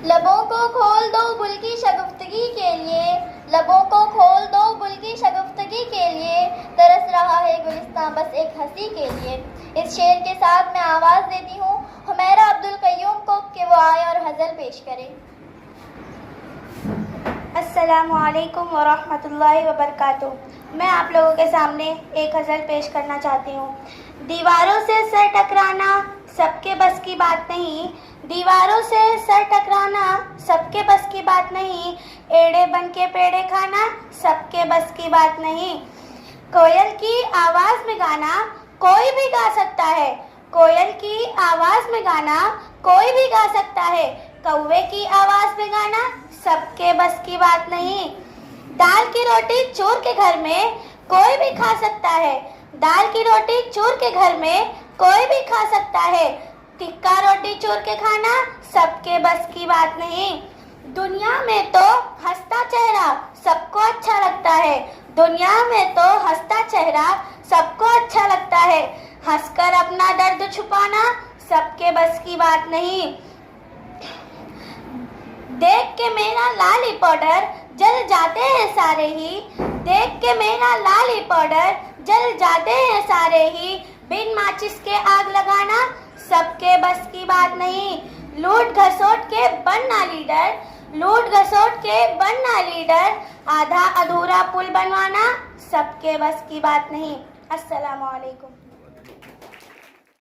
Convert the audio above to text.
लबों को खोल दो गुल की शगुफ्तगी के लिए, लबों को खोल दो गुल की शगुफ्तगी के लिए, तरस रहा है गुलिस्तां बस एक हंसी के लिए। इस शेर के साथ मैं आवाज़ देती हूँ हुमैरा अब्दुल कय्यूम को कि वो आए और गज़ल पेश करें। अस्सलामु अलैकुम व रहमतुल्लाहि व बरकातुहू। मैं आप लोगों के सामने एक गज़ल पेश करना चाहती हूँ। दीवारों से सर टकराना सबके बस की बात नहीं, दीवारों से सर टकराना सबके बस की बात नहीं, एड़े बन के पेड़े खाना सबके बस की बात नहीं। कोयल की आवाज़ में गाना कोई भी गा सकता है, कोयल की आवाज़ में गाना कोई भी गा सकता है, कौवे की आवाज़ में गाना सबके बस की बात नहीं। दाल की रोटी चूर के घर में कोई भी खा सकता है, दाल की रोटी चूर के घर में कोई भी खा सकता है, टिक्का रोटी चूर के खाना सबके बस की बात नहीं। दुनिया में तो हंसता चेहरा सबको अच्छा लगता है, दुनिया में तो हंसता चेहरा सबको अच्छा लगता है, हंसकर अपना दर्द छुपाना सबके बस की बात नहीं। देख के मेरा लाली पाउडर जल जाते हैं सारे ही, देख के मेरा लाली पाउडर जल जाते हैं सारे ही, बिन माचिस के आग लगाना सबके बस की बात नहीं। लूट घसोट के बनना लीडर, लूट घसोट के बनना लीडर, आधा अधूरा पुल बनवाना सबके बस की बात नहीं। अस्सलामु अलैकुम।